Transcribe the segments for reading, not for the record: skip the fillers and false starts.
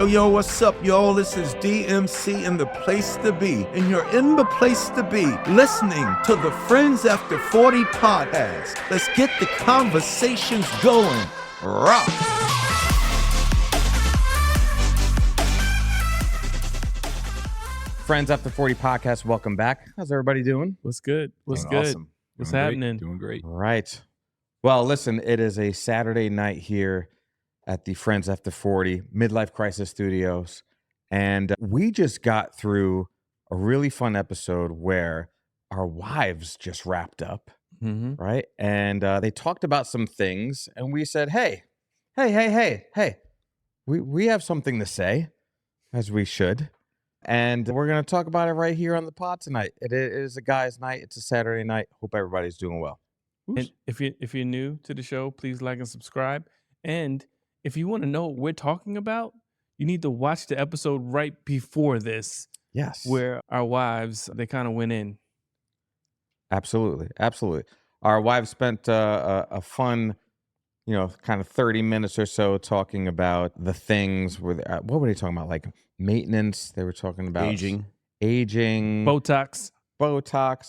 Yo, what's up, y'all? This is DMC in the place to be. And you're in the place to be listening to the Friends After 40 podcast. Let's get the conversations going. Rock! Friends After 40 podcast, welcome back. How's everybody doing? What's good? What's Doing good? awesome. What's Doing happening? Doing great. All right. Well, listen, it is a Saturday night here at the Friends After 40 Midlife Crisis Studios. And we just got through a really fun episode where our wives just wrapped up, Mm-hmm. right? And they talked about some things, and we said, hey, we have something to say, as we should. And we're going to talk about it right here on the pod tonight. It is a guy's night. It's a Saturday night. Hope everybody's doing well. And if you're new to the show, please like and subscribe. And if you want to know what we're talking about, you need to watch the episode right before this, Yes. where our wives they kind of went in. Absolutely. Our wives spent a fun, kind of 30 minutes or so talking about the things with, what were they talking about? Like maintenance. They were talking about aging, Botox.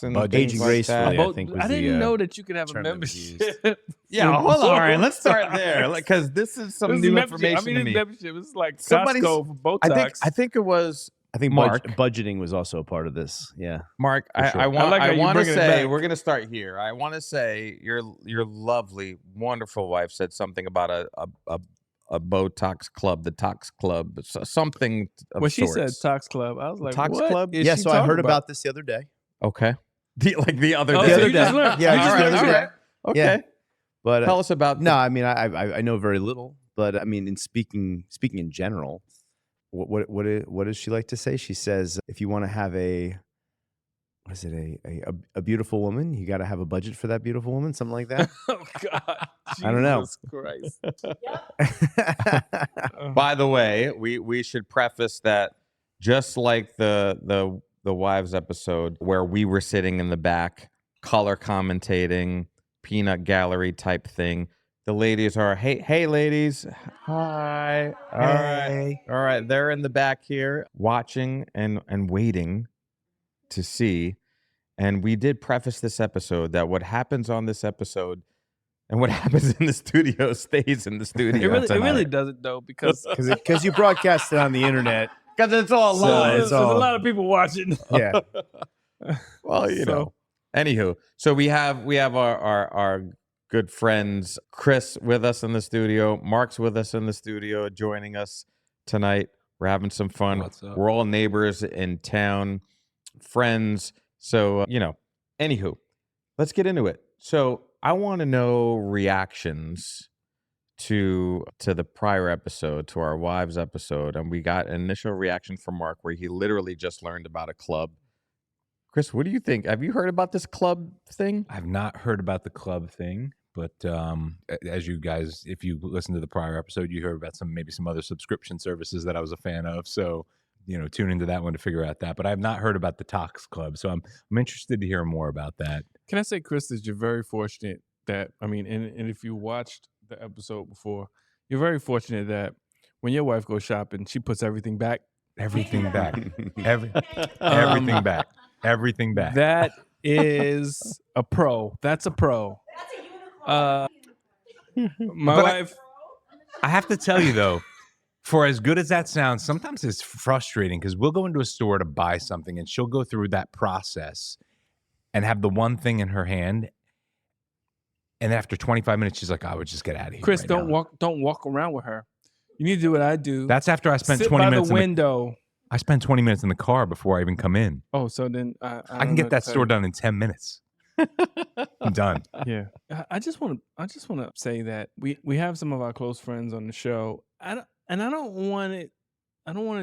and Budget. things Aging like gracefully, that. I think was I didn't the, know that you could have a term that was used. membership. Yeah, hold on. All right, let's start there, because this is some This new membership- information I mean, to this me. membership is like Somebody's- Costco for Botox. I think it was I think Mark. budgeting was also a part of this. Yeah. Mark. sure. I want like how I you want to bringing it say back. we're gonna start here. I want to say your lovely, wonderful wife said something about a Botox club, the Tox Club, something of when she said sorts. Tox Club, I was like, Tox what Club? is Yeah. she So I talking heard about this the other day. Okay, the other Oh, day. so you just learned. Yeah, You I just just learned learned today. today. Okay, Yeah. But tell us about. no, I mean I know very little, but I mean in speaking in general, what does she like to say? She says if you want to have a beautiful woman, you got to have a budget for that beautiful woman, something like that. Oh God, I don't know. Jesus Christ. By the way, we should preface that just like the wives episode where we were sitting in the back, color commentating, peanut gallery type thing. The ladies are, hey ladies, hi, all right. They're in the back here watching and waiting to see. And we did preface this episode that what happens on this episode and what happens in the studio stays in the studio. It really doesn't though, because Because you broadcast it on the internet. Because it's all So live. it's there's a all- lot of people watching. Yeah. Well, you So- know. Anywho, so we have our good friends Chris with us in the studio. Mark's with us in the studio, joining us tonight. We're having some fun. What's up? We're all neighbors in town, friends. So anywho, let's get into it. So I want to know reactions to the prior episode, to our wives episode, and we got an initial reaction from Mark where he literally just learned about a club. Chris, what do you think? Have you heard about this club thing? I've not heard about the club thing, but as you guys, if you listen to the prior episode, you heard about maybe some other subscription services that I was a fan of. So, tune into that one to figure out that. But I have not heard about the Tox Club, so I'm interested to hear more about that. Can I say, Chris, that you're very fortunate that, and if you watched the episode before, you're very fortunate that when your wife goes shopping, she puts everything back. Everything back, everything back, everything back. That is a pro. That's a pro. My But wife. I have to tell you though, for as good as that sounds, sometimes it's frustrating because we'll go into a store to buy something and she'll go through that process and have the one thing in her hand. And after 25 minutes, she's like, I would just get out of here. Chris, right don't now." walk around with her. You need to do what I do. That's after I spent Sit 20 by minutes the window. I spent 20 minutes in the car before I even come in. Oh, so then I I can get that store done in 10 minutes. I'm done. Yeah, I just want to say that we have some of our close friends on the show. I don't want it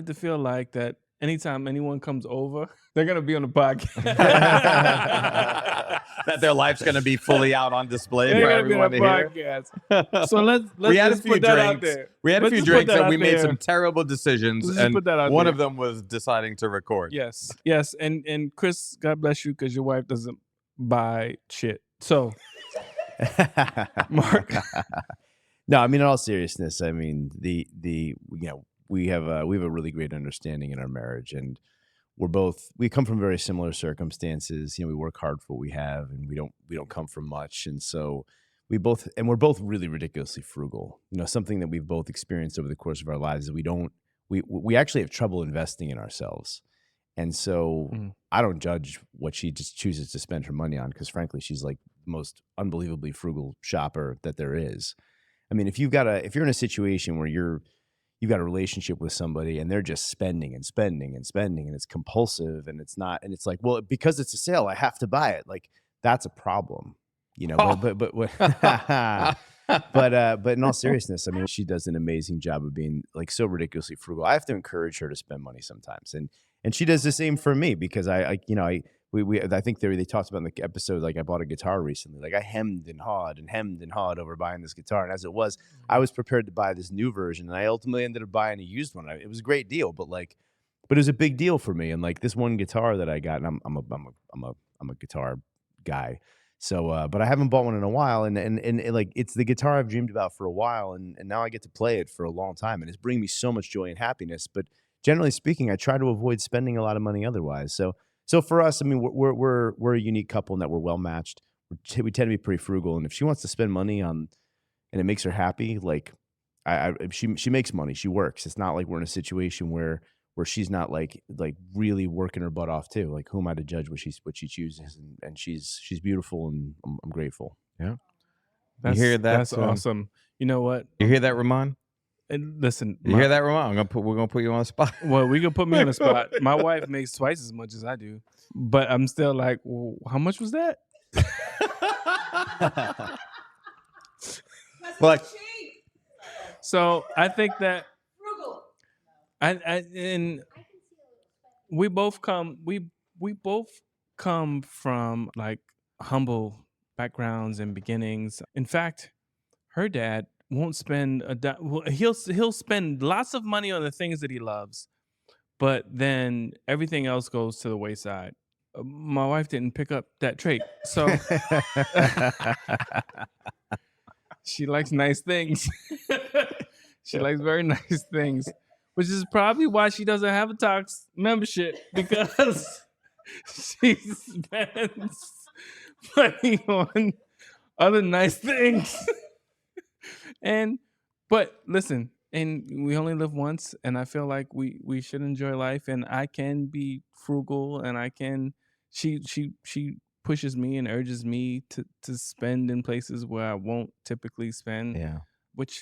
to feel like that anytime anyone comes over, they're gonna be on the podcast. That their life's going to be fully out on display They're for gonna be on everyone the to hear. podcast. So let's We had a just few put that out drinks. there. We had a Let's few just put drinks that and we out made there. some terrible decisions, Let's just and put that out one there. of them was deciding to record. Yes, and Chris, God bless you, because your wife doesn't buy shit. So, Mark. No, I mean, in all seriousness, I mean, we have a really great understanding in our marriage, and we come from very similar circumstances. We work hard for what we have, and we don't come from much, and so we're both really ridiculously frugal. Something that we've both experienced over the course of our lives is we actually have trouble investing in ourselves. And so I don't judge what she just chooses to spend her money on, because frankly, she's like the most unbelievably frugal shopper that there is. I mean, if you're in a situation where you've got a relationship with somebody and they're just spending and spending and spending, and it's compulsive, and it's like, well, because it's a sale, I have to buy it. Like, that's a problem, but in all seriousness, I mean, she does an amazing job of being like so ridiculously frugal. I have to encourage her to spend money sometimes, and she does the same for me, because I think they talked about in the episode, like I bought a guitar recently. Like I hemmed and hawed over buying this guitar, and as it was, I was prepared to buy this new version, and I ultimately ended up buying a used one. It was a great deal, but it was a big deal for me. And like this one guitar that I got, and I'm a guitar guy. So, but I haven't bought one in a while, and like it's the guitar I've dreamed about for a while, and now I get to play it for a long time, and it's bringing me so much joy and happiness. But generally speaking, I try to avoid spending a lot of money otherwise. So for us, I mean, we're a unique couple in that we're well matched. We tend to be pretty frugal, and if she wants to spend money on, and it makes her happy, like she makes money, she works. It's not like we're in a situation where she's not like really working her butt off too. Like, who am I to judge what she chooses? And she's beautiful, and I'm grateful. Yeah. You hear that? That's awesome. You know what? You hear that, Ramon? And listen, you hear that, Ramon? We're gonna put you on the spot. Well, we gonna put me on the spot. My wife makes twice as much as I do, but I'm still like, well, how much was that? Like, so I think that and we both come from like humble backgrounds and beginnings. In fact, her dad won't spend he'll spend lots of money on the things that he loves, but then everything else goes to the wayside. My wife didn't pick up that trait, so she likes nice things. She likes very nice things, which is probably why she doesn't have a Botox membership, because she spends money on other nice things. But listen, and we only live once, and I feel like we should enjoy life, and I can be frugal, and she pushes me and urges me to spend in places where I won't typically spend. yeah.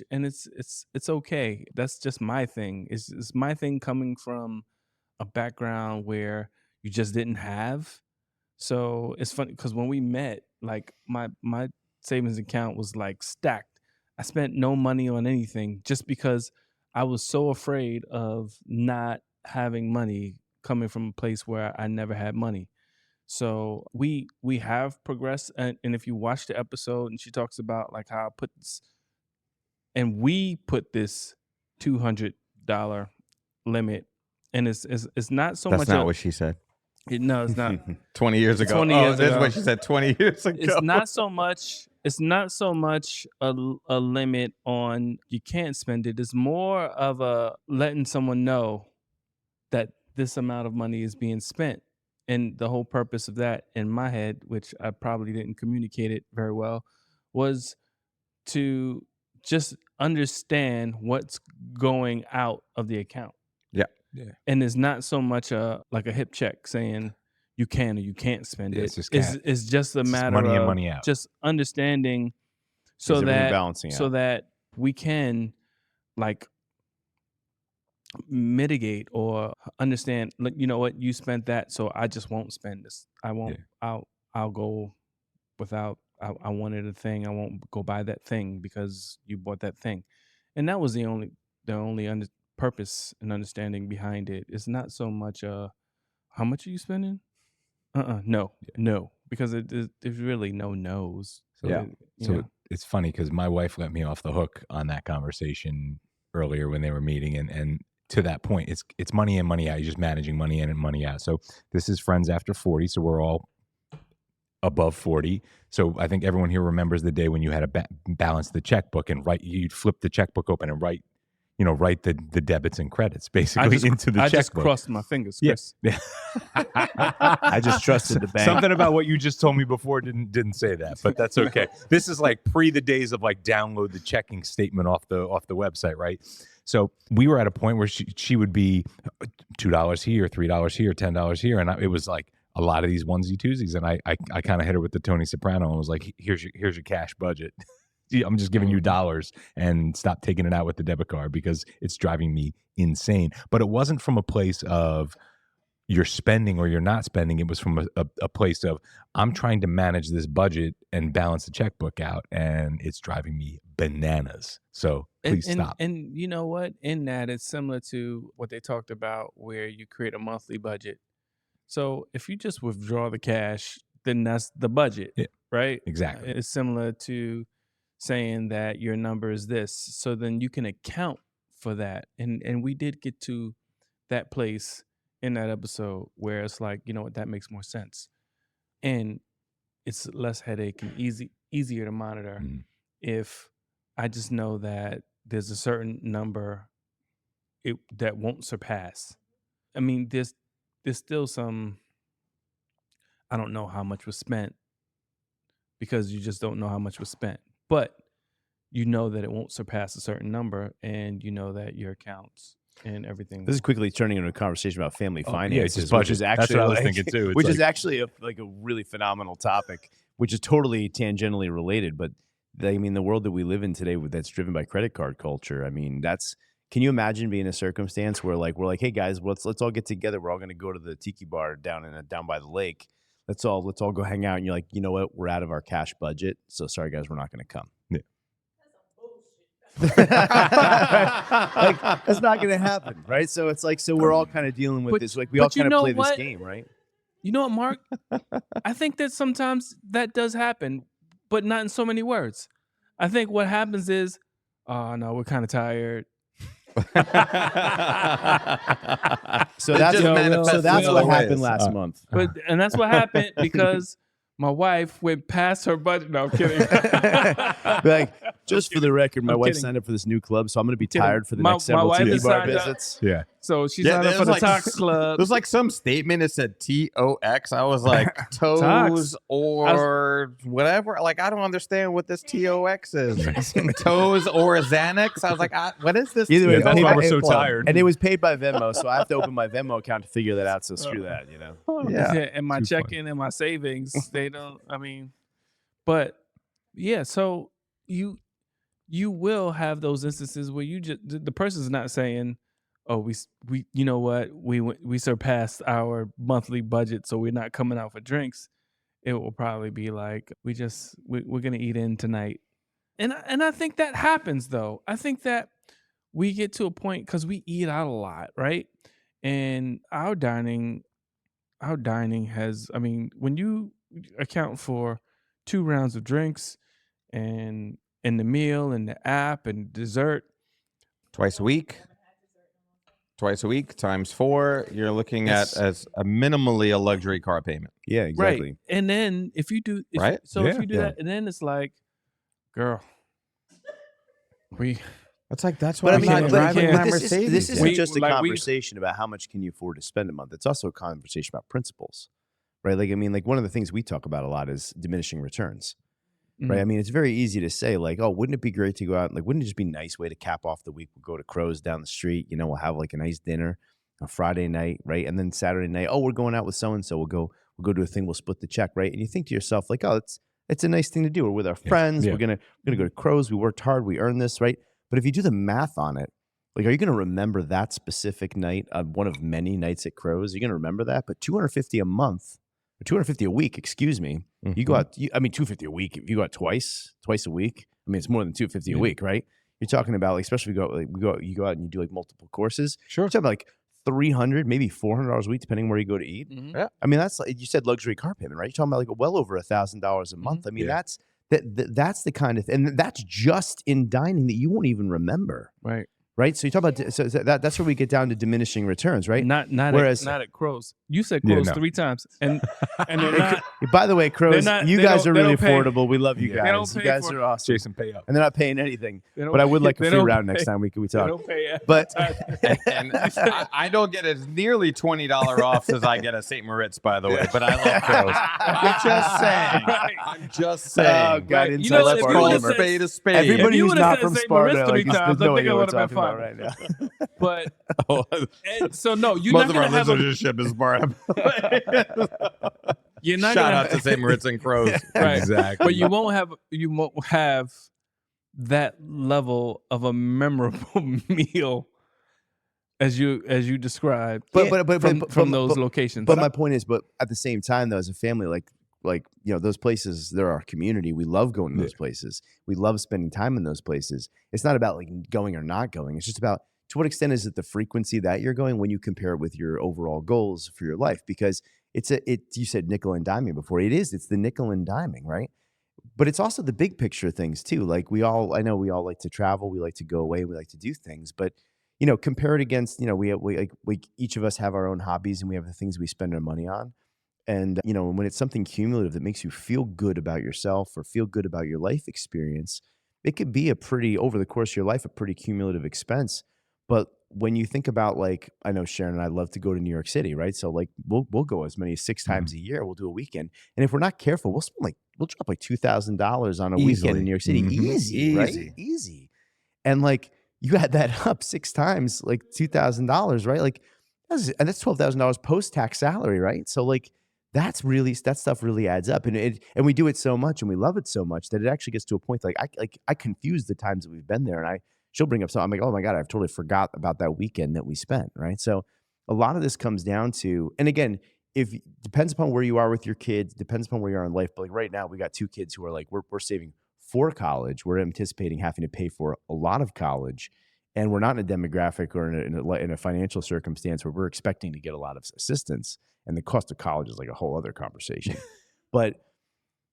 And it's okay. That's just my thing. It's my thing coming from a background where you just didn't have. So it's funny because when we met, like my savings account was like stacked. I spent no money on anything just because I was so afraid of not having money coming from a place where I never had money. So we have progressed, and if you watch the episode, and she talks about like how I put this, and we put this $200 limit, and it's not so much. That's not what she said. No, it's not. 20 years ago. 20 years that's ago. what she said 20 years ago. It's not so much a limit on you can't spend it. It's more of a letting someone know that this amount of money is being spent. And the whole purpose of that in my head, which I probably didn't communicate it very well, was to just understand what's going out of the account. Yeah. And it's not so much like a hip check saying you can or you can't spend it. It's just a matter money of in, money out. Just understanding so everything balancing so out. that we can like mitigate or understand, like, you know what, you spent that, so I just won't spend this. I won't. Yeah. I'll go without. I wanted a thing. I won't go buy that thing because you bought that thing, and that was the only purpose and understanding behind it. It's not so much how much are you spending? No, because there's really no no's. So it's funny because my wife let me off the hook on that conversation earlier when they were meeting, and to that point, it's money in, money out. You're just managing money in and money out. So this is Friends After 40, so we're all above 40. So I think everyone here remembers the day when you had to balance the checkbook and you'd flip the checkbook open and write write the debits and credits basically into the I just checkbook. crossed my fingers, Chris. Yeah. I just trusted the bank. Something about what you just told me before didn't say that, but that's okay. This is like pre the days of like download the checking statement off the website, right? So we were at a point where she would be $2 here, $3 here, $10 here, and it was like a lot of these onesie twosies, and I kind of hit her with the Tony Soprano and was like, here's your cash budget. I'm just giving you dollars, and stop taking it out with the debit card because it's driving me insane. But it wasn't from a place of you're spending or you're not spending. It was from a place of I'm trying to manage this budget and balance the checkbook out, and it's driving me bananas. So please stop. And you know what? In that, it's similar to what they talked about where you create a monthly budget. So if you just withdraw the cash, then that's the budget, right? Exactly. It's similar to saying that your number is this. So then you can account for that. And we did get to that place in that episode where it's like, you know what, that makes more sense. And it's less headache and easier to monitor if I just know that there's a certain number that won't surpass. I mean, there's still some, I don't know how much was spent because you just don't know how much was spent. But you know that it won't surpass a certain number, and you know that your accounts and everything. This is quickly turning into a conversation about family finances, just which is budget. actually That's what I was thinking too. It's which is like- actually a really phenomenal topic, which is totally tangentially related. But I mean, the world that we live in today, that's driven by credit card culture. I mean, can you imagine being in a circumstance where we're like, hey guys, let's all get together. We're all going to go to the tiki bar down by the lake. Let's all go hang out. And you're like, you know what? We're out of our cash budget. So sorry guys, we're not going to come. Yeah. Like, that's not going to happen, right? So it's like, we're all kind of dealing with this. Like we all kind of play this game, right? You know what, Mark? I think that sometimes that does happen, but not in so many words. I think what happens is, oh no, we're kind of tired. So that's what happened last month. And that's what happened because my wife went past her budget. No, I'm kidding. Like, just for the record, my I'm wife kidding. signed up for this new club, so I'm going to be Kidding. tired for the My- next my several wife tiki has bar signed up. visits. Yeah. So she's Yeah, signed up there for the was like- Tox Club. There's like some statement. It said TOX. I was like toes or whatever. Like I don't understand what this TOX is. Toes or Xanax. I was like, what is this? Either way, That's paid why by- we're so tired. And it was paid by Venmo, so I have to open my Venmo account to figure that out. So screw that, you know. Yeah. And my Too checking and my savings, they don't. I mean, but yeah. So you will have those instances where you just the person's not saying, "Oh, we you know what, we surpassed our monthly budget, so we're not coming out for drinks." It will probably be like, we're gonna eat in tonight, and I think that happens though. I think that we get to a point because we eat out a lot, right? And our dining has, I mean, when you account for 2 rounds of drinks and the meal and the app and dessert, Twice a week times 4. You're looking at as a minimally a luxury car payment. Yeah, exactly. right? And then if you do, Right? if you do Yeah. that, and then it's like, girl, That's But why I I'm mean, not but driving my this Mercedes. isn't We- just a like we- conversation about how much can you afford to spend a month. It's also a conversation about principles, right? Like, I mean, like one of the things we talk about a lot is diminishing returns, right? Mhm. I mean, it's very easy to say like, oh, wouldn't it be great to go out? Like, wouldn't it just be a nice way to cap off the week? We'll go to Crow's down the street, you know, we'll have like a nice dinner on Friday night, right? And then Saturday night, oh, we're going out with so-and-so. We'll go do a thing. We'll split the check, right? And you think to yourself like, oh, it's a nice thing to do. We're with our friends. Yeah. We're gonna go to Crow's. We worked hard. We earned this, right? But if you do the math on it, like, are you going to remember that specific night, one of many nights at Crow's? You're going to remember that, but $250 a month, or $250 a week, excuse me. You go out. $250 a week. If you go out twice a week, I mean, it's more than $250 a week, right? You're talking about like, especially if you go out and you do like multiple courses. Sure. You're talking about like $300, maybe $400 a week, depending where you go to eat. Mhm. Yeah. I mean, that's like you said, luxury car payment, right? You're talking about like well over $1,000 a month. I mean, Yeah. that's the kind of, and that's just in dining that you won't even remember. Right. right? So you talk about so that's where we get down to diminishing returns, right? Not Whereas- not at Crows. You said Yeah, Crows no. 3 times, and they're not. By the way, Crows, not- you they guys don't- are they really don't pay. affordable. We love you They guys. don't You pay guys for- are awesome. Jason, pay up. And they're not paying anything. They don't But I would pay- like a they free don't round next pay- time we They talk. don't pay. But And I don't get as nearly $20 off as I get at St. Moritz, by the way. But I love Crows. I'm just saying. Right. I'm just Oh, saying. God, Right. inside You know, Let's if you call would've a said- spade a spade. everybody you who's would've not said from St. Moritz Sparta, 3 like, times, there's I no think idea I what we're would've been talking about fine. right now. But and so no, you're Most not of our gonna have a, listenership is Sparta. you're not Shout gonna out to St. Moritz and Crows. right. Exactly. But you won't have that level of a memorable meal as you described. From those locations. But my point is, but at the same time, though, as a family, like those places, they're our community. We love going to those places. We love spending time in those places. It's not about like going or not going. It's just about to what extent is it the frequency that you're going when you compare it with your overall goals for your life? Because you said nickel and diming before. It's the nickel and diming, right? But it's also the big picture things too. Like I know we all like to travel. We like to go away. We like to do things, but compare it against, we each of us have our own hobbies and we have the things we spend our money on. And, when it's something cumulative that makes you feel good about yourself or feel good about your life experience, it could be over the course of your life, a pretty cumulative expense. But when you think about I know Sharon and I love to go to New York City, right? So we'll go as many as 6 times a year. We'll do a weekend. And if we're not careful, we'll drop $2,000 on a weekend in New York City. Mhm. Right? Easy. And you add that up 6 times, $2,000, right? That's $12,000 post-tax salary, right? So that stuff really adds up, and we do it so much and we love it so much that it actually gets to a point I confuse the times that we've been there, and she'll bring up something. I'm like, oh my God, I've totally forgot about that weekend that we spent, right? So a lot of this comes down to, and again, depends upon where you are with your kids, depends upon where you are in life. But right now, we got 2 kids who are we're saving for college. We're anticipating having to pay for a lot of college, and we're not in a demographic or in a financial circumstance where we're expecting to get a lot of assistance. And the cost of college is a whole other conversation. But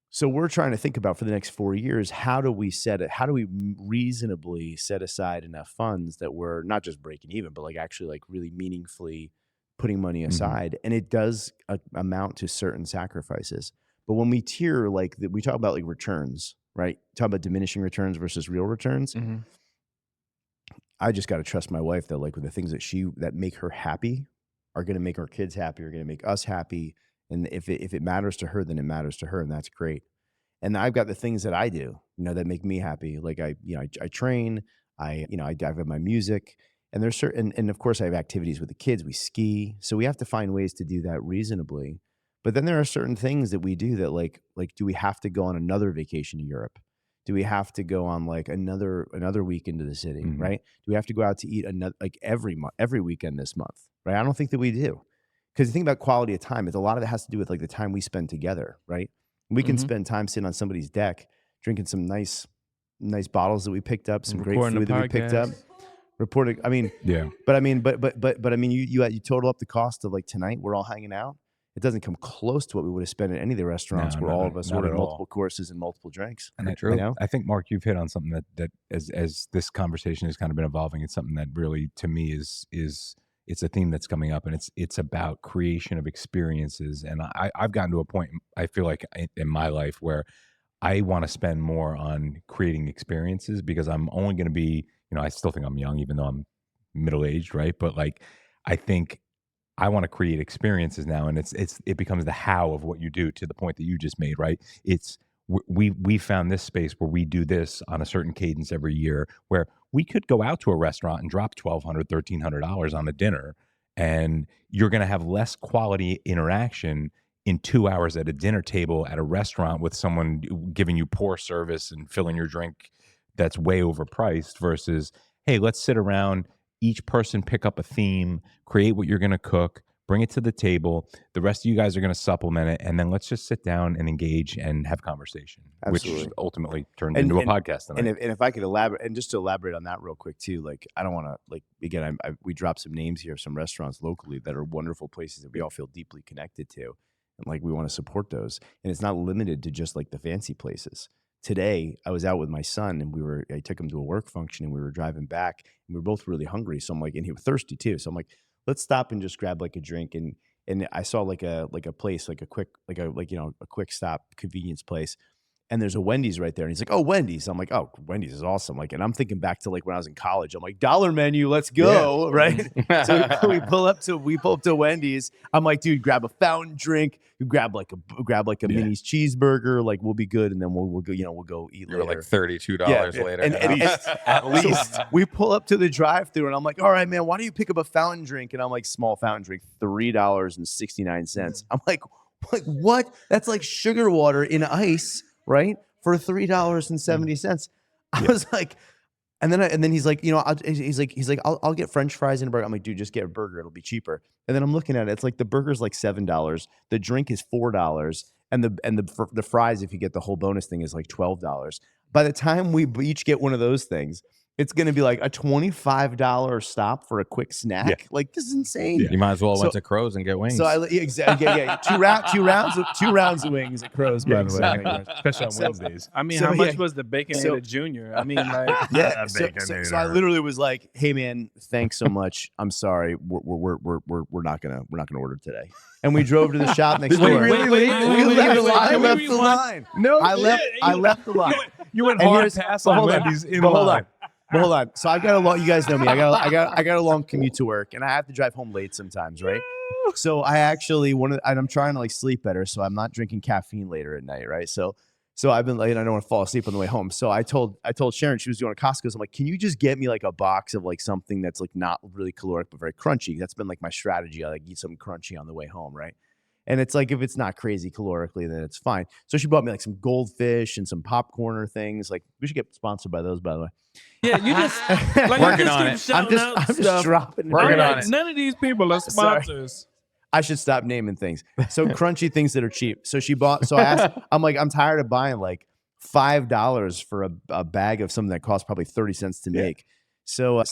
so we're trying to think about for the next 4 years, how do we reasonably set aside enough funds that we're not just breaking even, but actually really meaningfully putting money aside. And it does amount to certain sacrifices. But when we tier, we talk about returns, right? Talk about diminishing returns versus real returns. Mm-hmm. I just got to trust my wife that with the things that make her happy are going to make our kids happy, are going to make us happy. And if it matters to her, then it matters to her, and that's great. And I've got the things that I do, that make me happy. I train, I have my music, and there's certain, and of course I have activities with the kids. We ski, so we have to find ways to do that reasonably. But then there are certain things that we do that do we have to go on another vacation to Europe? Do we have to go on another weekend to the city, right? Do we have to go out to eat every weekend this month, right? I don't think that we do, because the thing about quality of time is a lot of it has to do with the time we spend together, right? We can spend time sitting on somebody's deck, drinking some nice bottles that we picked up, some great food that we picked up, reporting. Yeah. But you total up the cost of tonight. We're all hanging out. It doesn't come close to what we would have spent at any of the restaurants where all of us ordered multiple courses and multiple drinks. And True. I think, Mark, you've hit on something that as this conversation has kind of been evolving, it's something that really, to me, is it's a theme that's coming up, and it's about creation of experiences. And I've gotten to a point, I feel like in my life, where I want to spend more on creating experiences, because I'm only going to be, I still think I'm young, even though I'm middle-aged, right? But I think I want to create experiences now, and it becomes the how of what you do, to the point that you just made, right? We found this space where we do this on a certain cadence every year, where we could go out to a restaurant and drop $1,200, $1,300 on a dinner, and you're going to have less quality interaction in 2 hours at a dinner table at a restaurant with someone giving you poor service and filling your drink that's way overpriced, versus, hey, let's sit around, each person pick up a theme, create what you're going to cook, bring it to the table. The rest of you guys are going to supplement it, and then let's just sit down and engage and have conversation, Absolutely. which ultimately turned into a podcast tonight. And if I could elaborate, and just to elaborate on that real quick too, I don't want to again, we dropped some names here of some restaurants locally that are wonderful places that we all feel deeply connected to, and we want to support those. And it's not limited to just the fancy places. today I was out with my son and I took him to a work function and we were driving back and we were both really hungry. So I'm like, and he was thirsty too. So I'm like, let's stop and just grab like a drink. And I saw like a place, like a quick stop convenience place. And there's a Wendy's right there. And he's like, oh, Wendy's. I'm like, oh, Wendy's is awesome. Like, and I'm thinking back to like when I was in college. I'm like, $1 menu, let's go. Right. So we pull up to Wendy's. I'm like, dude, grab a fountain drink. You grab like a Minnie's cheeseburger. Like, we'll be good. And then we'll go, we'll go eat later. Like $32 later. And at least we pull up to the drive-thru and I'm like, all right, man, why don't you pick up a fountain drink? And I'm like, small fountain drink, $3.69. I'm like, what? That's like sugar water in ice. Right, for $3.70. I was like, and then he's like, he's like, I'll get French fries and a burger. I'm like, dude, just get a burger, it'll be cheaper. And then I'm looking at it, it's like the burger's like $7, the drink is $4, and the fries, if you get the whole bonus thing, is like $12. By the time we each get one of those things, it's going to be like a $25 stop for a quick snack. Yeah. Like, this is insane. Yeah. You might as well went to Crows and get wings. So exactly, yeah. Two rounds of wings at Crows, by the way. Especially on Wednesdays. I mean, how much was the Baconator Junior? I mean, like, yeah. So I literally was like, "Hey, man, thanks so much. I'm sorry, we're not gonna order today." And we drove to the shop next door. I left the line. No, I left the line. You went hard pass on Wendy's in line. Hold on. So I got a long. You guys know me. I got a long commute to work, and I have to drive home late sometimes, right? So I actually and I'm trying to like sleep better, so I'm not drinking caffeine later at night, right? So I've been late. I don't want to fall asleep on the way home. So I told Sharon, she was going to Costco. So I'm like, can you just get me like a box of like something that's like not really caloric but very crunchy? That's been like my strategy. I like eat something crunchy on the way home, right? And it's like, if it's not crazy calorically, then it's fine. So she bought me like some goldfish and some popcorn or things. Like, we should get sponsored by those, by the way. Yeah, you just like, working on it. I'm just dropping. Working on it. None of these people are sponsors. I should stop naming things. So crunchy things that are cheap. So she bought. So I asked. I'm like, I'm tired of buying like $5 for a bag of something that costs probably 30 cents to make. So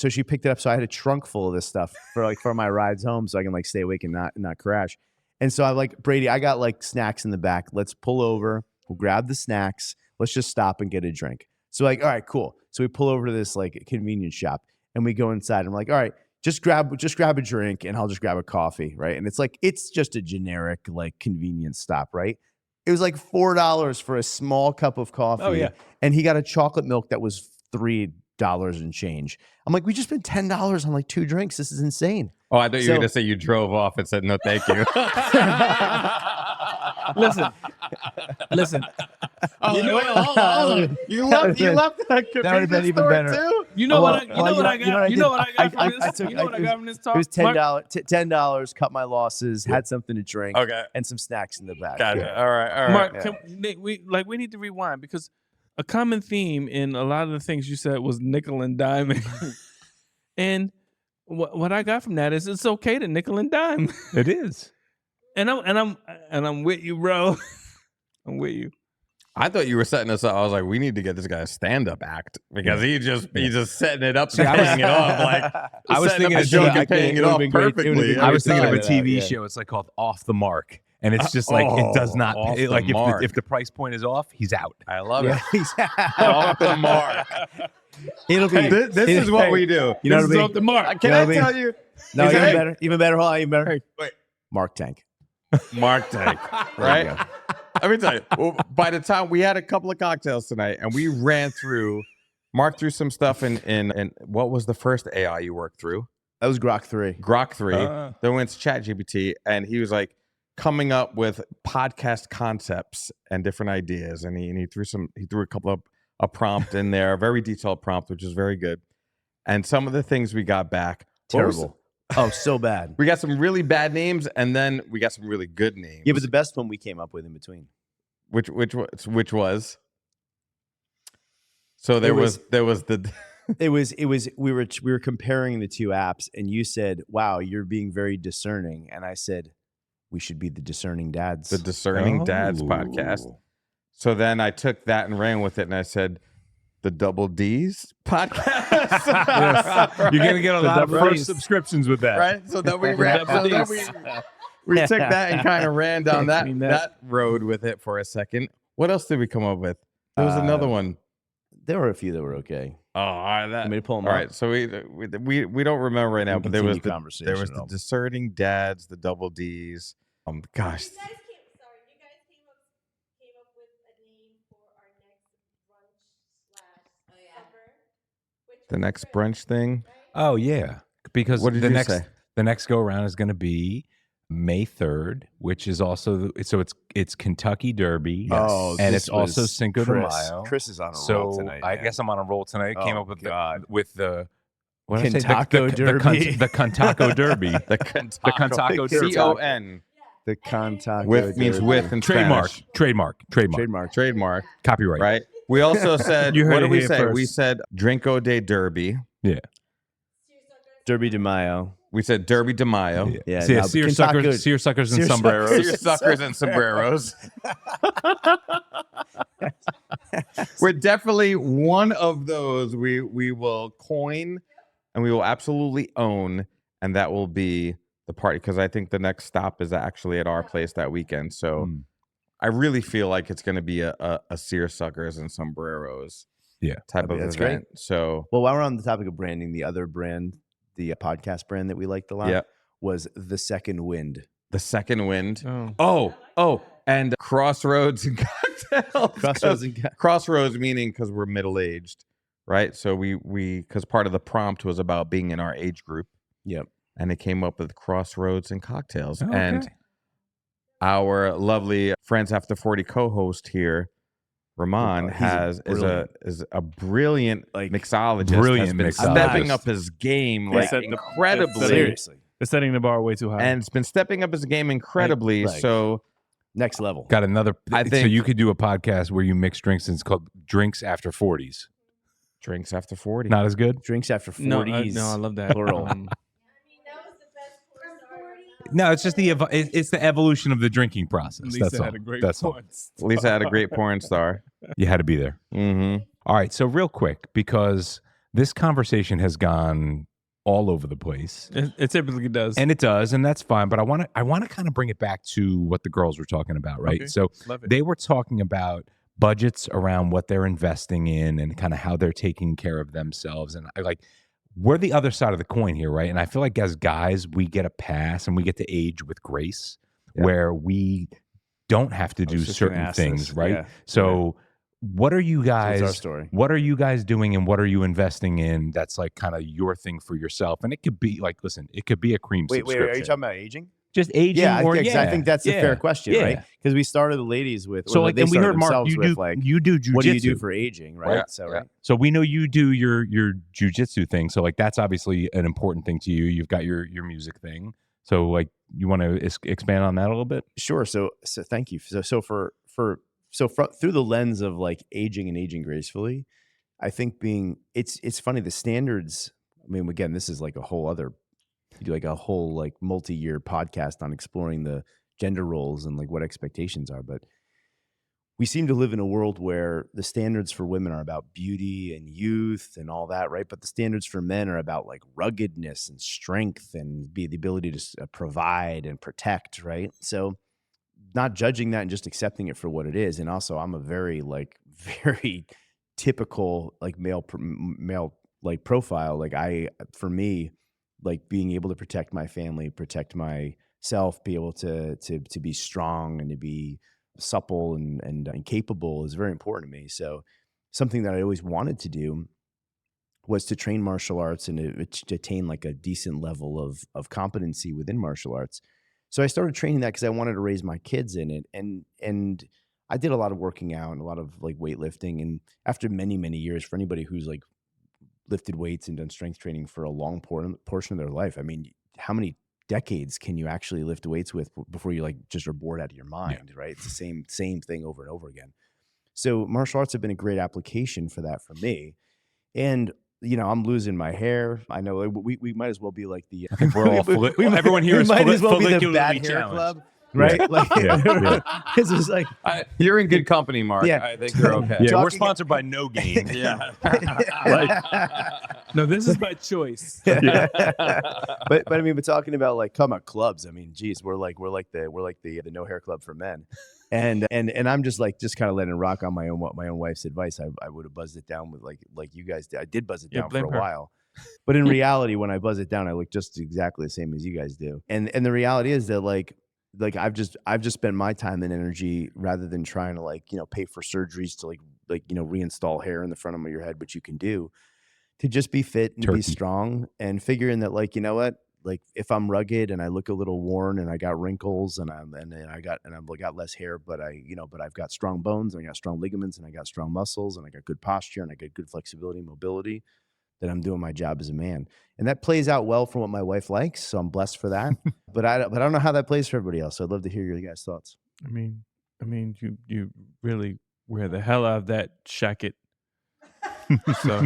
she picked it up. So I had a trunk full of this stuff for my rides home, so I can like stay awake and not crash. And so I'm like, Brady, I got like snacks in the back. Let's pull over. We'll grab the snacks. Let's just stop and get a drink. So like, all right, cool. So we pull over to this like convenience shop and we go inside. I'm like, all right, just grab a drink and I'll just grab a coffee, right? And it's like, it's just a generic like convenience stop, right? It was like $4 for a small cup of coffee. Oh yeah. And he got a chocolate milk that was $3 and change. I'm like, we just spent $10 on like 2 drinks. This is insane. Oh, I thought you were gonna say you drove off and said no, thank you. Listen. Oh, hold on. You left that That would have been even better. too? You know what I got from this talk? It was $10. Cut my losses. Had something to drink. Okay. And some snacks in the back. Gotcha. Yeah. All right. Mark, we need to rewind, because a common theme in a lot of the things you said was nickel and diming. And what I got from that is it's okay to nickel and dime. It is. And I'm with you, bro. I'm with you. I thought you were setting us up. I was like, we need to get this guy a stand-up act, because he's just setting it up and paying it off. Like, I was thinking a of joke doing- and paying it off perfectly. I was thinking of a Sorry, TV yeah. show. It's like called Off the Mark. And it's just like, it does not Off pay. the Like, mark. if the price point is off, he's out. I love Yeah. it. Off the mark. It'll be. This is what we do. You know This what I is mean? off the mark. Can You know I what I mean? tell you? No, Is even it- better. Even better. Hold on, even better. Wait. Mark Tank. Mark Tank, There you right? go. Let me tell you. Well, by the time we had a couple of cocktails tonight, and we ran through, Mark through some stuff in what was the first AI you worked through? That was Grok 3. Grok 3. Then went to ChatGPT, and he was like coming up with podcast concepts and different ideas, and he threw a couple of a prompt in there, a very detailed prompt, which is very good. And some of the things we got back, Terrible. Oh, so bad. we got some really bad names, and then we got some really good names. Yeah, but the best one we came up with in between. which was. So there was the. It was we were comparing the two apps, and you said, "Wow, you're being very discerning," and I said, "We should be the discerning dads." The Discerning Dads podcast. So then I took that and ran with it, and I said, the Double D's podcast. You're going to get a lot of double first Ds. subscriptions with that. Right? So then we ran. So then we took that and kind of ran down that road with it for a second. What else did we come up with? There was another one. There were a few that were okay. Oh, all right. Let me pull them All up. right. So we don't remember right now, We'll but there was continue there was conversation the on- discerning dads, the double D's. Gosh, You guys came up with a name for our next brunch/supper. the next brunch thing. Oh yeah, because What did the you next say? the next go around is going to be May 3rd, which is also it's Kentucky Derby. Oh, and this it's also was Cinco de Chris. Mayo. Chris is on a So roll tonight. I man. guess I'm on a roll tonight. I came Oh, up with God. the what did I say? Kentucky Derby. The Kentucky Derby. The The Kentucky Kentucky Derby. C-O-N. The Contact With means with in Spanish. Trademark. Trademark. Copyright. Right. We also said, You heard what it did we here say? We first. said Drinko de Derby. Yeah. Derby de Mayo. We said Derby de Mayo. Yeah, So, yeah, no, seersuckers and Seersuckers. sombreros. Seersuckers and sombreros. We're definitely one of those we will coin and we will absolutely own, and that will be the party, because I think the next stop is actually at our place that weekend. So I really feel like it's going to be a seersuckers and sombreros type of That's event. great. So Well, while we're on the topic of branding, the other brand, the podcast brand that we liked a lot, yeah, was The Second Wind. the second wind. Oh. Oh, and crossroads and cocktails. Crossroads and Crossroads meaning because we're middle aged, right? So we because part of the prompt was about being in our age group. Yep. And it came up with crossroads and cocktails. Oh, And okay. our lovely Friends After 40 co-host here, Rahman, He's is a brilliant Like, mixologist. brilliant has been mixologist. stepping up his game Yeah. like Set the- incredibly, Seriously. They're setting the bar way too high. and it's been stepping up his game incredibly. like- So Next level. Got another. I so think- you could do a podcast where you mix drinks, and it's called Drinks After 40s. drinks after 40. Not as good. Drinks after 40s. no, I love that. Plural. That was the best pour. No, it's just it's the evolution of the drinking process. Lisa That's all. had a great That's all. point. Lisa had a great porn star. You had to be there. Mm-hmm. All right. So real quick, because this conversation has gone all over the place, It typically does. and it does, and that's fine. But I want to kind of bring it back to what the girls were talking about, right? Okay. So Love it. they were talking about budgets around what they're investing in and kind of how they're taking care of themselves. And I like, we're the other side of the coin here, right? And I feel like as guys, we get a pass and we get to age with grace, where we don't have to I do was just gonna certain ask things, this. right? Yeah. So what are you So guys it's our story. what are you guys doing and what are you investing in that's like kind of your thing for yourself? And it could be like, listen, it could be a cream Wait, subscription. are you talking about aging? Just aging Yeah, or I think that's a fair question, yeah. right? Because we started the ladies with, So or like, they and we started heard Mark, themselves you with, do like, you do jujitsu. what do you do for aging, right? Yeah, So, yeah. right. So we know you do your jujitsu thing. So like that's obviously an important thing to you. You've got your music thing. So like you want to expand on that a little bit? Sure. So thank you. So through the lens of like aging and aging gracefully, I think it's funny, the standards. I mean, again, this is like a whole other, you do like a whole like multi-year podcast on exploring the gender roles and like what expectations are. But we seem to live in a world where the standards for women are about beauty and youth and all that, right? But the standards for men are about like ruggedness and strength and the ability to provide and protect, right? So not judging that and just accepting it for what it is. And also, I'm a very typical like male like profile. Like for me, like being able to protect my family, protect myself, be able to be strong and to be supple and capable is very important to me. So something that I always wanted to do was to train martial arts and to attain like a decent level of competency within martial arts. So I started training that because I wanted to raise my kids in it. And I did a lot of working out and a lot of like weightlifting. And after many, many years, for anybody who's like lifted weights and done strength training for a long portion of their life, I mean, how many decades can you actually lift weights with before you like just are bored out of your mind, right? It's the same thing over and over again. So martial arts have been a great application for that for me. And you know, I'm losing my hair. I know we might as well be like the. I think we're all everyone here is might as well be the follicularly bad hair challenged. club, right? Like, this is like, You're in good company, Mark. Yeah. I think you're okay. Yeah, we're Talking- sponsored by No Gain. Yeah. No, this is by choice. but I mean, we're talking about like come on clubs. I mean, geez, we're like the no hair club for men. And I'm just kind of letting it rock on my own wife's advice. I would have buzzed it down with like you guys did. I did buzz it down for a while. But in reality, when I buzz it down, I look just exactly the same as you guys do. And the reality is that like I've just spent my time and energy rather than trying to pay for surgeries to reinstall hair in the front of your head, which you can do, to just be fit and be strong, and figuring that what, if I'm rugged and I look a little worn and I got wrinkles and I've got less hair, but I've got strong bones and I got strong ligaments and I got strong muscles and I got good posture and I got good flexibility and mobility, that I'm doing my job as a man. And that plays out well for what my wife likes. So I'm blessed for that. but I don't know how that plays for everybody else. So I'd love to hear your guys' thoughts. I mean, you really wear the hell out of that shacket. So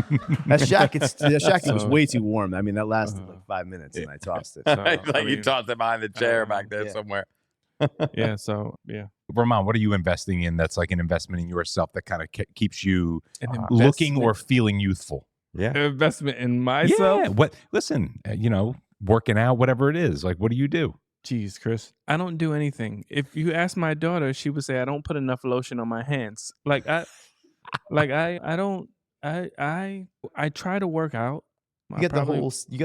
that shacket was way too warm. I mean, that lasted like 5 minutes and I tossed it. So, you tossed it behind the chair back there somewhere. Yeah. So yeah. Ramon, what are you investing in that's like an investment in yourself that kind of keeps you looking or feeling youthful? Yeah. Investment in myself. Yeah. Listen, working out, whatever it is. Like, what do you do? Jeez, Chris, I don't do anything. If you ask my daughter, she would say I don't put enough lotion on my hands. I try to work out. You got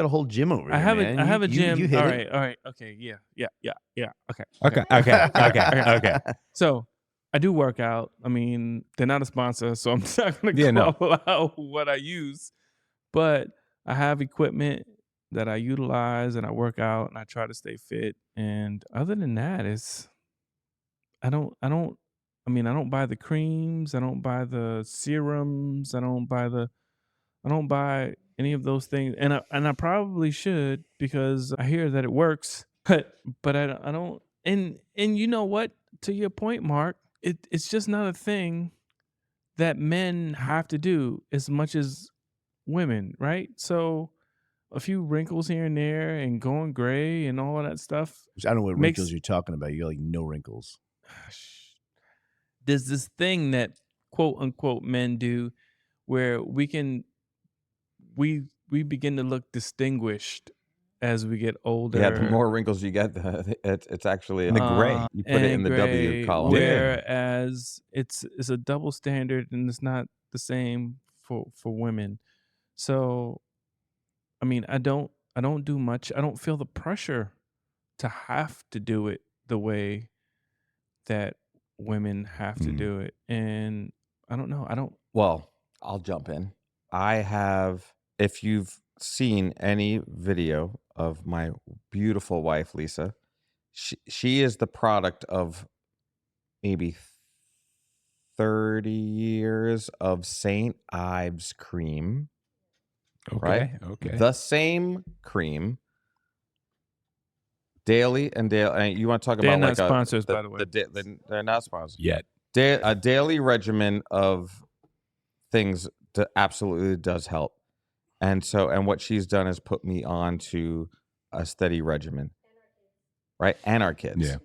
a whole gym over here. I have a gym. You hit all it. right. Okay. Yeah. Okay. So I do work out. I mean, they're not a sponsor, so I'm not going to call out what I use. But I have equipment that I utilize and I work out and I try to stay fit. And other than that, I don't buy the creams, I don't buy the serums, I don't buy any of those things. And I probably should, because I hear that it works. But I don't. And you know what? To your point, Mark, it's just not a thing that men have to do as much as women, right? So a few wrinkles here and there and going gray and all of that stuff. I don't know what wrinkles you're talking about. You got no wrinkles. There's this thing that quote unquote men do where we begin to look distinguished as we get older. Yeah, the more wrinkles you get, it's actually in the gray. You put it in the gray, W column. Whereas it's a double standard and it's not the same for women. So, I mean, I don't do much. I don't feel the pressure to have to do it the way that women have to do it. And I don't know. Well, I'll jump in. If you've seen any video of my beautiful wife, Lisa, she is the product of maybe 30 years of St. Ives cream. Okay. The same cream. Daily. You want to talk They're about not sponsors, by the way. They're not sponsors yet. A daily regimen of things that absolutely does help. And what she's done is put me on to a steady regimen, right? And our kids. Yeah.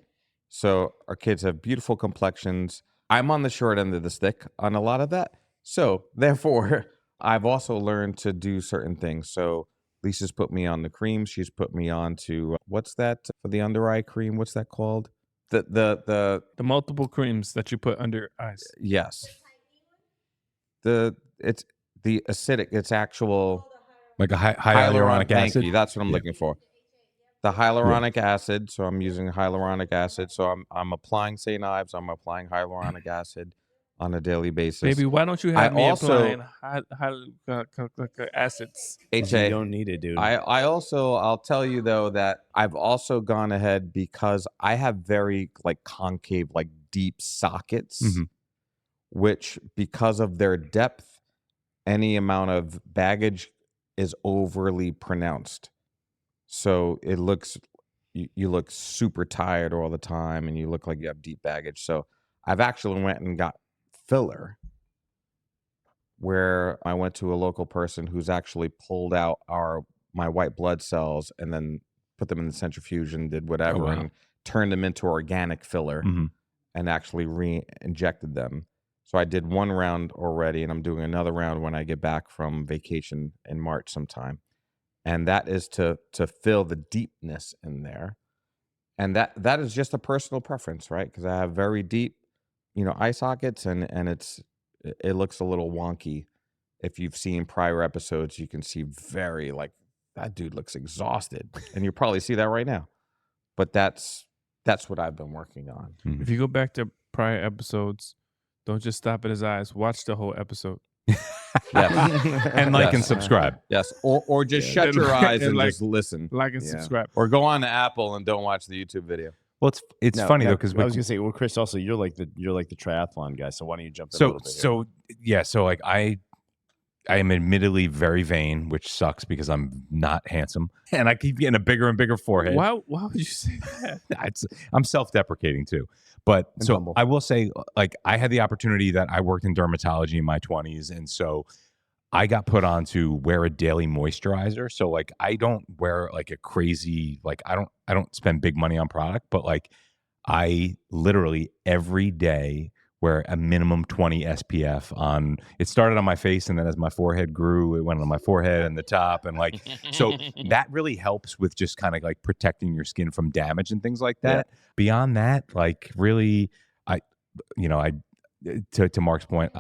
So our kids have beautiful complexions. I'm on the short end of the stick on a lot of that. So therefore, I've also learned to do certain things. So Lisa's put me on the cream. She's put me on to, what's that for the under eye cream? What's that called? The multiple creams that you put under your eyes. Yes. It's the acidic. It's actual like a hyaluronic acid. Thank you. That's what I'm looking for. The hyaluronic acid. So I'm using hyaluronic acid. So I'm applying St. Ives. I'm applying hyaluronic acid on a daily basis. Baby, why don't you have me applying hyaluronic acids? You don't need it, dude. I'll tell you though that I've also gone ahead because I have very concave, deep sockets, which because of their depth, any amount of baggage is overly pronounced. So it looks, you look super tired all the time and you look like you have deep baggage. So I've actually went and got filler, where I went to a local person who's actually pulled out my white blood cells and then put them in the centrifuge and did whatever and turned them into organic filler and actually re-injected them. So I did one round already, and I'm doing another round when I get back from vacation in March sometime. And that is to fill the deepness in there. And that is just a personal preference, right? Because I have very deep eye sockets, and it looks a little wonky. If you've seen prior episodes, you can see very like that dude looks exhausted, and you probably see that right now. But that's what I've been working on. If you go back to prior episodes, don't just stop at his eyes. Watch the whole episode. Yes. And like and Yes. subscribe. Yes, or just shut your eyes and like- just listen, Like and Yeah. subscribe. or go on to Apple and don't watch the YouTube video. Well, it's No, funny no, though because I was gonna say, well, Chris, also you're like the triathlon guy, so why don't you jump in a little bit? so like I am admittedly very vain, which sucks because I'm not handsome, and I keep getting a bigger and bigger forehead. Why would you say that? I'm self-deprecating too. But And so humble. I will say, like, I had the opportunity that I worked in dermatology in my 20s, and so I got put on to wear a daily moisturizer. So like I don't wear like a crazy, like I don't spend big money on product, but like I literally every day wear a minimum 20 SPF on. It started on my face, and then as my forehead grew, it went on my forehead and the top, and like so that really helps with just kind of like protecting your skin from damage and things like that. Beyond that, like really, to Mark's point,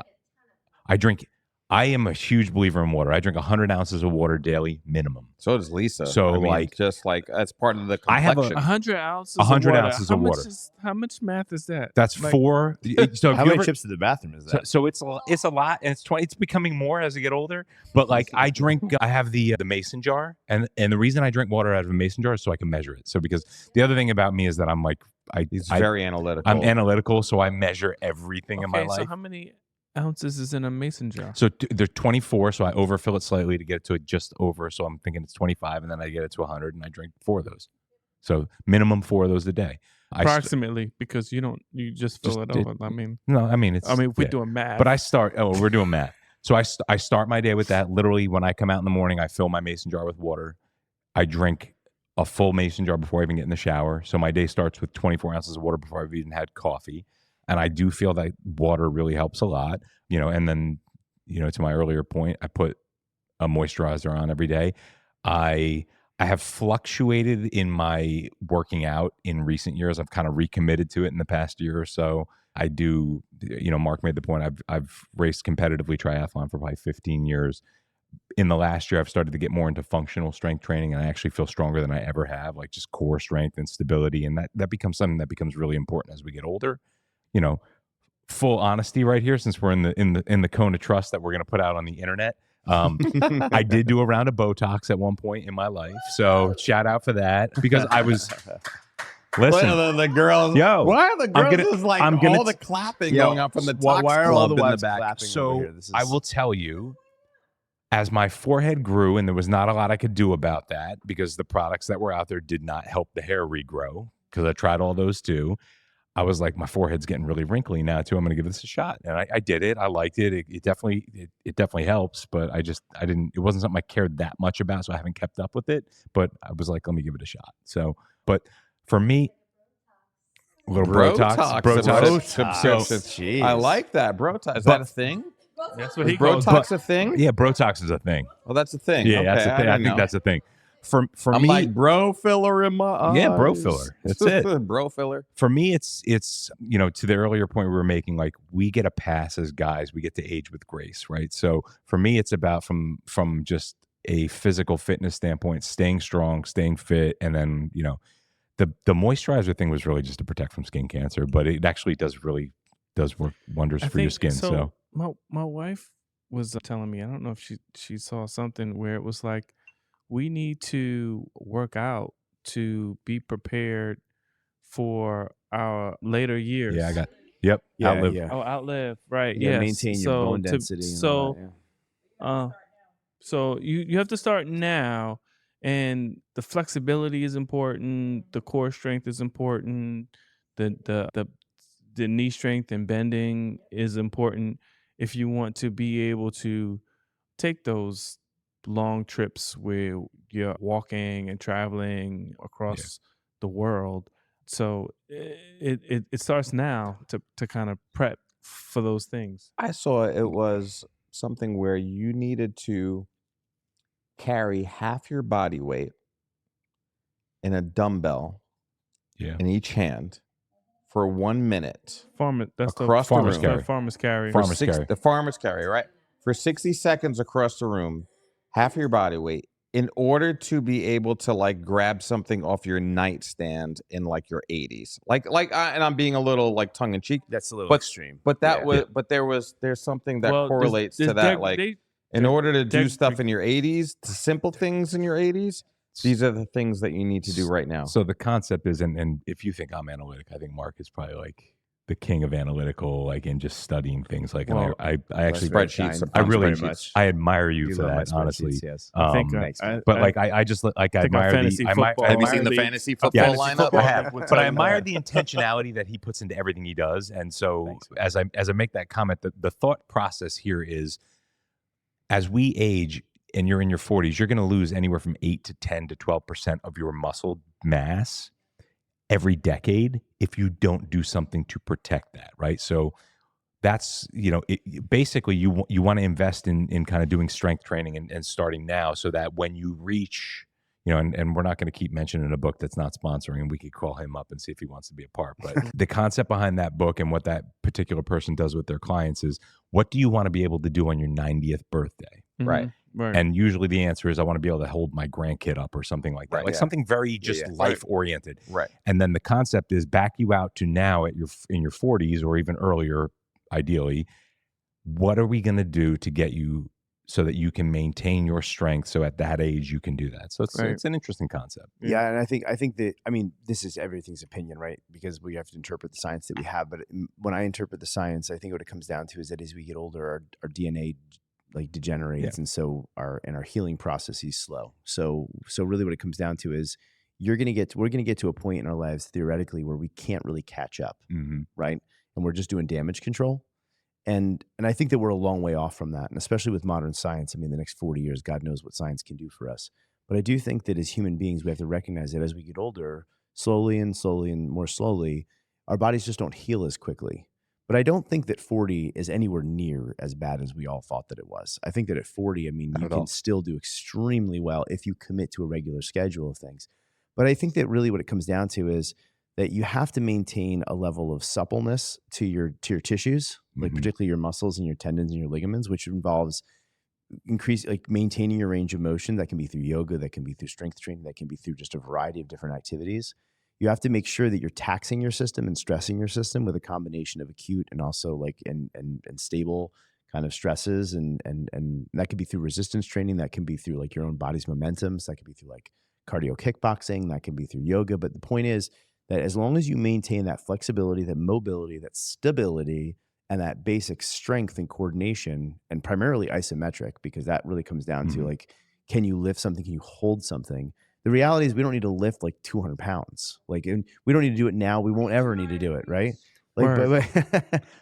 I drink. I am a huge believer in water. I drink 100 ounces of water daily minimum. So does Lisa. So, I mean, like- just like that's part of the I have complexion. 100 ounces 100 of water. ounces How of much water. How much math is that? That's Like, 4. So How many trips to the bathroom is that? So it's a lot, and it's 20. It's becoming more as I get older. But like I drink, I have the mason jar, and the reason I drink water out of a mason jar is so I can measure it. So because the other thing about me is that I'm like He's very analytical. I'm analytical, so I measure everything in my okay, life. so how many ounces is in a mason jar? So there's 24, so I overfill it slightly to get it to just over. So I'm thinking it's 25, and then I get it to 100, and I drink 4 of those. So minimum 4 of those a day. Approximately, because you just fill Just it did- over. I mean, if we're doing math. But I start. Oh, we're doing math. So I start my day with that. Literally, when I come out in the morning, I fill my mason jar with water. I drink a full mason jar before I even get in the shower. So my day starts with 24 ounces of water before I've even had coffee. And I do feel that water really helps a lot. And then, to my earlier point, I put a moisturizer on every day. I have fluctuated in my working out in recent years. I've kind of recommitted to it in the past year or so. I do, Mark made the point. I've raced competitively triathlon for probably 15 years. In the last year, I've started to get more into functional strength training, and I actually feel stronger than I ever have, like just core strength and stability. And that becomes something that becomes really important as we get older. Full honesty right here, since we're in the cone of trust that we're going to put out on the internet. I did do a round of Botox at one point in my life, so shout out for that because I was. Listen, the girls. Yo, why are the girls gonna- just like I'm gonna all the clapping going on from the why Tox are all Club the in the wives back? clapping over So here? This is, I will tell you, as my forehead grew, and there was not a lot I could do about that because the products that were out there did not help the hair regrow. Because I tried all those too. I was like, my forehead's getting really wrinkly now too. I'm going to give this a shot, and I did it. I liked it. It definitely helps, but I didn't. It wasn't something I cared that much about, so I haven't kept up with it. But I was like, let me give it a shot. So, but for me, a little Botox. subscription. I like that. Brotox. Is that a thing? That's what Is he calls it. Brotox a thing? Yeah, Botox is a thing. Oh, that's a thing. Yeah, Okay, that's a thing. I didn't think know. that's a thing. For I'm me, like bro filler in my eyes. Yeah, bro filler. That's it. Bro filler. for me, it's to the earlier point we were making, like we get a pass as guys, we get to age with grace, right? So for me, it's about from just a physical fitness standpoint, staying strong, staying fit, and then the moisturizer thing was really just to protect from skin cancer, but it actually does work wonders for your skin. So my wife was telling me, I don't know if she saw something where it was like, we need to work out to be prepared for our later years. yeah, I got yep. Yeah, outlive. yeah. Oh, outlive, right? You gotta Yes. maintain your bone density. And all that, So you have to start now, and the flexibility is important. The core strength is important. The knee strength and bending is important if you want to be able to take those long trips where you're walking and traveling across the world. So it starts now to kind of prep for those things. I saw it was something where you needed to carry half your body weight in a dumbbell Yeah. in each hand for 1 minute That's across the the farmer's room. carry. Farmer's carry. For Farmer's carry. The farmer's carry, right? For 60 seconds across the room, half of your body weight, in order to be able to like grab something off your nightstand in like your 80s. And I'm being a little like tongue in cheek. That's a little But- extreme. But that Yeah. was there's something that Well, correlates to that. Like in they- order to do they- stuff in your 80s, the simple things in your 80s, these are the things that you need to do right now. So the concept is, and if you think I'm analytic, I think Mark is probably like the king of analytical, like in just studying things. Like, Well, and I actually, spreadsheets. I really, very much. I admire you Do for love my that, honestly. spreadsheets, Yes. I think, thanks, man. But like, I just like I think our admire fantasy the. football- Have you Have seen the you- fantasy Yeah, football fantasy lineup? football, I have. We'll But I tell you admire that. the intentionality that he puts into everything he does. And so Thanks, man. as I make that comment, the thought process here is, as we age and you're in your 40s, you're going to lose anywhere from 8 to 10 to 12% of your muscle mass every decade if you don't do something to protect that, right? So that's, basically you want to invest in kind of doing strength training and starting now, so that when you reach, and we're not going to keep mentioning a book that's not sponsoring, and we could call him up and see if he wants to be a part. But the concept behind that book and what that particular person does with their clients is, what do you want to be able to do on your 90th birthday? Right. Right. And usually the answer is, I want to be able to hold my grandkid up or something like that. Right, Like yeah. something very just yeah. life oriented. Right. And then the concept is back you out to now in your 40s or even earlier, ideally. What are we going to do to get you so that you can maintain your strength, so at that age you can do that? So Right. it's an interesting concept. Yeah, and I think that, I mean, this is everything's opinion, right? Because we have to interpret the science that we have. But when I interpret the science, I think what it comes down to is that as we get older, our DNA like degenerates, and so our healing process is slow. So really, what it comes down to is we're gonna get to a point in our lives theoretically where we can't really catch up, Mm-hmm. right? And we're just doing damage control. And I think that we're a long way off from that, and especially with modern science. I mean, the next 40 years, God knows what science can do for us. But I do think that as human beings, we have to recognize that as we get older, slowly and more slowly, our bodies just don't heal as quickly. But I don't think that 40 is anywhere near as bad as we all thought that it was. I think that at 40, I mean, Not you at can all. still do extremely well if you commit to a regular schedule of things. But I think that really what it comes down to is that you have to maintain a level of suppleness to your tissues, like Mhm. particularly your muscles and your tendons and your ligaments, which involves maintaining your range of motion. That can be through yoga, that can be through strength training, that can be through just a variety of different activities. You have to make sure that you're taxing your system and stressing your system with a combination of acute and also and stable kind of stresses, and that could be through resistance training, that can be through like your own body's momentums, that could be through like cardio kickboxing, that can be through yoga. But the point is that as long as you maintain that flexibility, that mobility, that stability, and that basic strength and coordination, and primarily isometric, because that really comes down to Mhm. like, can you lift something? Can you hold something? The reality is we don't need to lift like 200 pounds. Like, and we don't need to do it now. We won't ever need to do it, right? Like,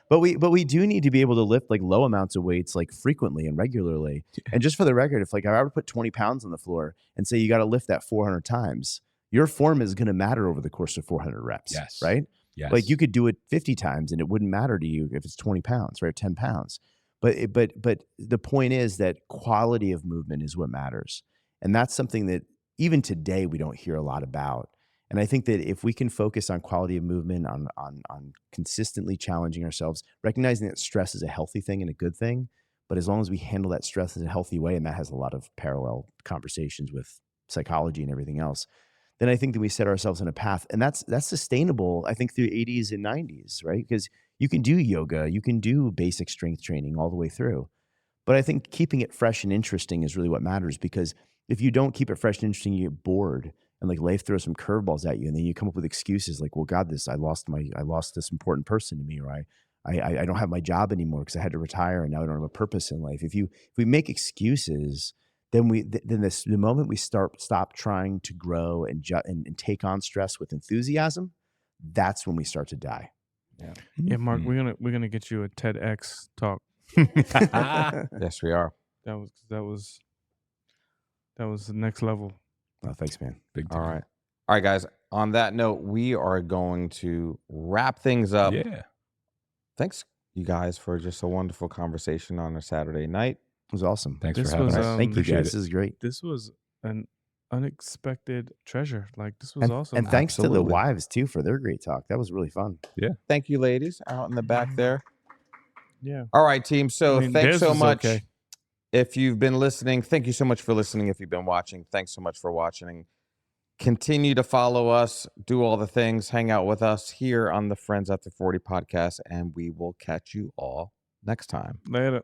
but we do need to be able to lift like low amounts of weights like frequently and regularly. And just for the record, if like I ever put 20 pounds on the floor and say you got to lift that 400 times, your form is going to matter over the course of 400 reps. Yes. Right. Yes. Like you could do it 50 times and it wouldn't matter to you if it's 20 pounds, right? 10 pounds. But the point is that quality of movement is what matters. And that's something that even today we don't hear a lot about. And I think that if we can focus on quality of movement, on consistently challenging ourselves, recognizing that stress is a healthy thing and a good thing, but as long as we handle that stress in a healthy way, and that has a lot of parallel conversations with psychology and everything else, then I think that we set ourselves on a path, and that's sustainable, I think, through 80s and 90s, right? Because you can do yoga, you can do basic strength training all the way through. But I think keeping it fresh and interesting is really what matters, because if you don't keep it fresh and interesting, you get bored, and like life throws some curveballs at you, and then you come up with excuses like, well, God, I lost this important person to me, or I don't have my job anymore because I had to retire and now I don't have a purpose in life. If we make excuses, then the moment we stop trying to grow and take on stress with enthusiasm, that's when we start to die. Yeah, Mark, Mhm. we're gonna get you a TEDx talk. Yes, we are. That was the next level. Oh, thanks, man. Big All time. right, guys. On that note, we are going to wrap things up. Yeah. Thanks, you guys, for just a wonderful conversation on a Saturday night. It was awesome. Thanks This for having was, us. Thank you, Appreciate guys. it. This is great. This was unexpected treasure. Like this was awesome. And thanks to the Absolutely. wives too for their great talk. That was really fun. Thank you, ladies, out in the back there. Yeah. All right, team. So I mean, thanks theirs so was much. okay. If you've been listening, thank you so much for listening. If you've been watching, thanks so much for watching. Continue to follow us, do all the things, hang out with us here on the Friends After 40 podcast, and we will catch you all next time. Later.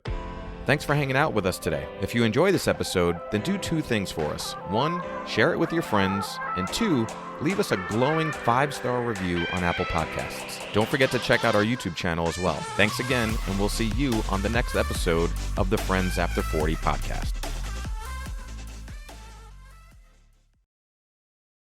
Thanks for hanging out with us today. If you enjoy this episode, then do 2 things for us. 1, share it with your friends, and 2, leave us a glowing 5-star review on Apple Podcasts. Don't forget to check out our YouTube channel as well. Thanks again, and we'll see you on the next episode of the Friends After 40 podcast.